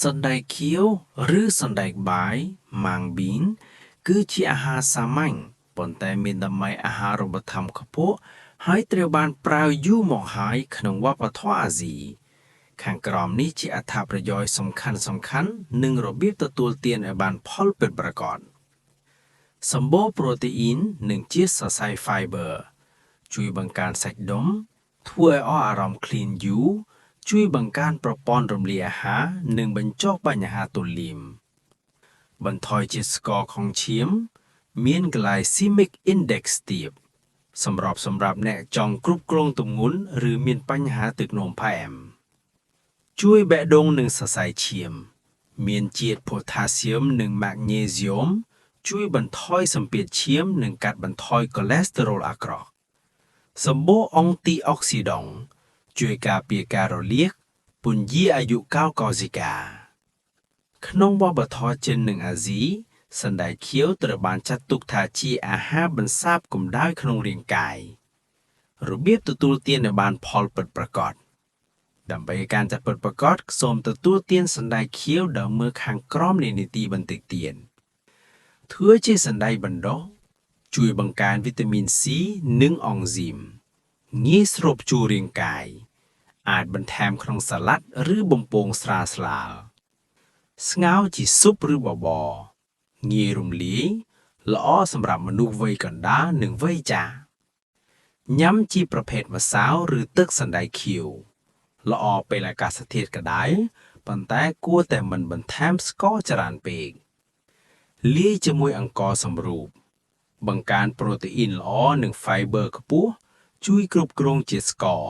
សណ្តែកខៀវឬសណ្តែកបាយម៉ាំងប៊ីនគឺជាអាហារសាមញ្ញប៉ុន្តែមានតម្លៃអាហារូបត្ថម្ភខ្ពស់ហើយត្រូវបានប្រើយូរមកហើយក្នុងវប្បធម៌អាស៊ីខាងក្រោមនេះជាអត្ថប្រយោជន៍សំខាន់ៗនិងរបៀបទទួលទានឲ្យបានផលពិតប្រាកដសម្បូរប្រូតេអ៊ីននិងជាតិសរសៃ Fiber ជួយបង្កើនសាច់ដុំធ្វើឲ្យអស់អារម្មណ៍ឃ្លានយូរជួយបង្កើនប្រព័ន្ធរំលាយអាហារនិងបញ្ចុះបញ្ហាទូលាមបន្ថយជាតិស្ករក្នុងឈាមមាន Glycemic Index ទាបសម្រាប់អ្នកចង់គ្រប់គ្រងទម្ងន់ឬមានបញ្ហាទឹកនោមផ្អែមជួយបេះដូងនិងសរសៃឈាមមានជាតិ Potassium និង Magnesium ជួយបន្ថយសម្ពាធឈាមនិងកាត់បន្ថយ cholesterol អាក្រក់សម្បូរអង់ទីអុកស៊ីដង់ជួយការពារការរលាកពន្យាអាយុកាលកោសិកាក្នុងវប្បធម៌ចិននិងអាស៊ីសណ្តែកខៀវត្រូវបានចាត់ទុកថាជាអាហារបន្សាបកម្ដៅក្នុងរាងកាយរបៀបទទួលទានឲ្យបានផលពិតប្រាកដដើម្បីការចាត់ពិតប្រាកដសូមទទួលទានសណ្តែកខៀវដោយមើលខាងក្រោមនៃនីតិបន្តិចទៀតធ្វើជាសណ្តែកបណ្ដុះជួយបង្កើនវីតាមីន C និងអង់ស៊ីមងាយស្រូបចូលរាងកាយអាចបន្ថែមក្នុងសាឡាត់ឬបំពងស្រាលៗស្ងោរជាស៊ុបឬបបរងាយរំលាយល្អសម្រាប់មនុស្សវ័យកណ្ដាលនិងវ័យចាស់ញ៉ាំជាប្រភេទម្សៅឬទឹកសណ្តែកខៀវល្អពេលអាកាសធាតុក្តៅប៉ុន្តែគួរតែមិនបន្ថែមស្ករច្រើនពេកលាយជាមួយអង្ករសម្រូបបង្កើនប្រូតេអ៊ីនល្អនិង Fiber ខ្ពស់ជួយគ្រប់គ្រងជាតិស្ករ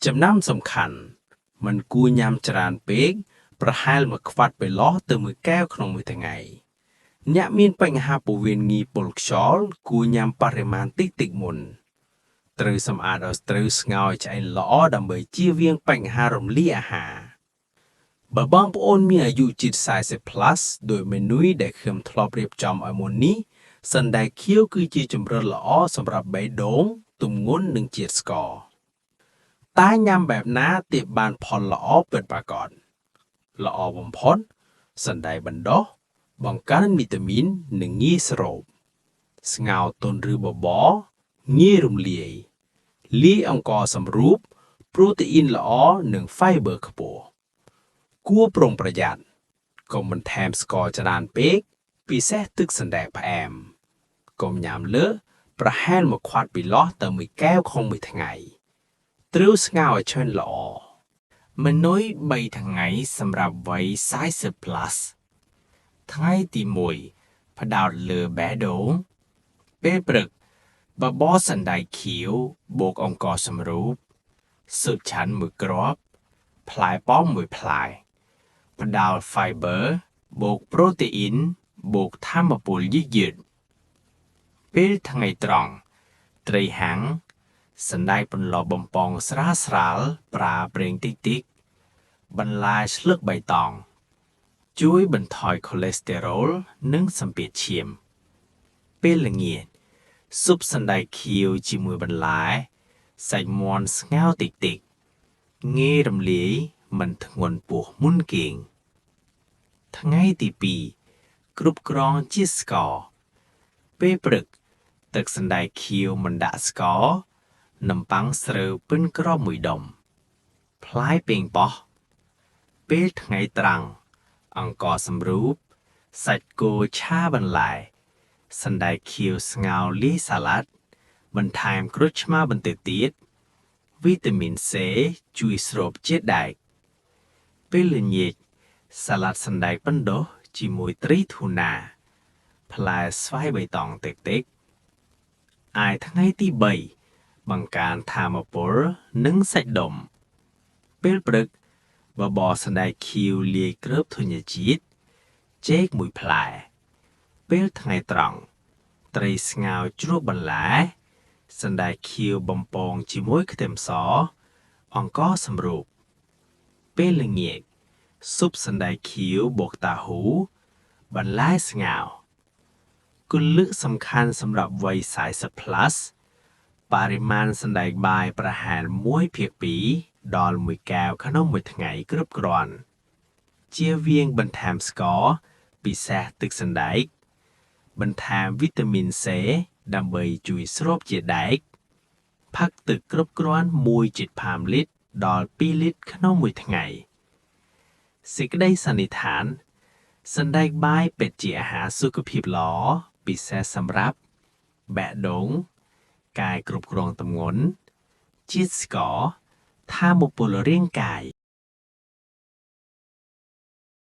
ចំណាំសំខាន់មិនគួរញ៉ាំច្រើនពេកប្រហែល1ខ្វាត់បៃឡោះទៅ1កែវក្នុងមួយថ្ងៃអ្នកមានបញ្ហាពោះវៀនងាយពុលខ្យល់គួរញ៉ាំបរិមាណតិចៗមុនត្រូវសម្អាតឲ្យត្រូវស្ងោរឆ្អិនល្អដើម្បីជៀសវាងបញ្ហារំលាយអាហារបើបងប្អូនមានអាយុជិត40 plus ដោយមេនុយដែលខ្ញុំធ្លាប់រៀបចំឲ្យមុននេះសណ្តែកខៀវគឺជាជម្រើសល្អសម្រាប់បេះដូងទម្ងន់និងជាតិស្ករតែញ៉ាំបែបណាទើបបានផលល្អពិតប្រាកដល្អបំផុតសណ្តែកបណ្ដុះបង្កើនវីតាមីននិងងាយស្រូបស្ងោរទន់ឬបបរងាយរំលាយលាយអង្ករសម្រូបប្រូតេអ៊ីនល្អនិង Fiber ខ្ពស់គួរប្រុងប្រយ័ត្នកុំបន្ថែមស្ករច្រើនពេកពិសេសទឹកសណ្តែកផ្អែមកុំញ៉ាំលើសប្រហែល1ខ្វាត់ពីឡោះទៅ1កែវក្នុងមួយថ្ងៃត្រូវស្ងោរឲ្យឆ្អិនល្អមេនុយ3ថ្ងៃសម្រាប់វ័យ40 plus ថ្ងៃទី1ផ្ដោតលើបេះដូងពេលព្រឹកបបរសណ្តែកខៀវបូកអង្ករសម្រូបស៊ុបឆាន់1គ្រាប់ផ្លែប៉ោម1ផ្លែផ្ដល់ Fiber បូកប្រូតេអ៊ីនបូកថាមពលយឺតៗពេលថ្ងៃត្រង់ត្រីហាំងសណ្តែកបន្លប់បំពងស្រាលៗប្រើប្រេងតិចៗបន្លែស្លឹកបៃតងជួយបន្ថយ cholesterol និងសម្ពាធឈាមពេលល្ងាចស៊ុបសណ្តែកខៀវជាមួយបន្លែសាច់មាន់ស្ងោរតិចៗងាយរំលាយមិនធ្ងន់ពោះមុនគេងថ្ងៃទី2គ្រប់គ្រងជាតិស្ករពេលព្រឹកទឹកសណ្តែកខៀវមិនដាក់ស្ករនំប៉័ងស្រូវប៉ិនក្រប1ដុំផ្លែប៉េងប៉ោះពេលថ្ងៃត្រង់អង្ករសម្រូបសាច់គោឆាបន្លែសណ្តែកខៀវស្ងោរលាយសាឡាត់បន្ថែមក្រូចឆ្មាបន្តិចទៀតវីតាមីន C ជួយស្រូបជាតិដែកពេលល្ងាចសាឡាត់សណ្តែកបណ្ដុះជាមួយត្រីធូណាផ្លែស្វាយបៃតងតិចៗឯថ្ងៃទី3បង្កើនថាមពលនិងសាច់ដុំពេលព្រឹកបបរសណ្តែកខៀវលាយគ្រាប់ធញ្ញជាតិចេក1ផ្លែពេលថ្ងៃត្រង់ត្រីស្ងោរជ្រក់បន្លែសណ្តែកខៀវបំពងជាមួយខ្ទឹមសអង្ករសម្រូបពេលល្ងាចស៊ុបសណ្តែកខៀវបូកតាហ៊ូបន្លែស្ងោរគន្លឹះសំខាន់សម្រាប់វ័យ40 plus បរិមាណសណ្តែកបាយប្រហែល1/2ដល់1កែវក្នុងមួយថ្ងៃគ្រប់គ្រាន់ ជៀសវាងបន្ថែមស្ករពិសេសទឹកសណ្តែកបន្ថែមវីតាមីន C ដើម្បីជួយស្រូបជាដែកផឹកទឹកគ្រប់គ្រាន់ 1.5 លីត្រដល់ 2 លីត្រក្នុងមួយថ្ងៃសេចក្តីសន្និដ្ឋានសណ្តែកបាយពិតជាអាហារសុខភាពល្អពិសេសសម្រាប់បេះដូងកាយគ្រប់គ្រងទម្ងន់ជាតិស្ករថាមពលរាងកាយ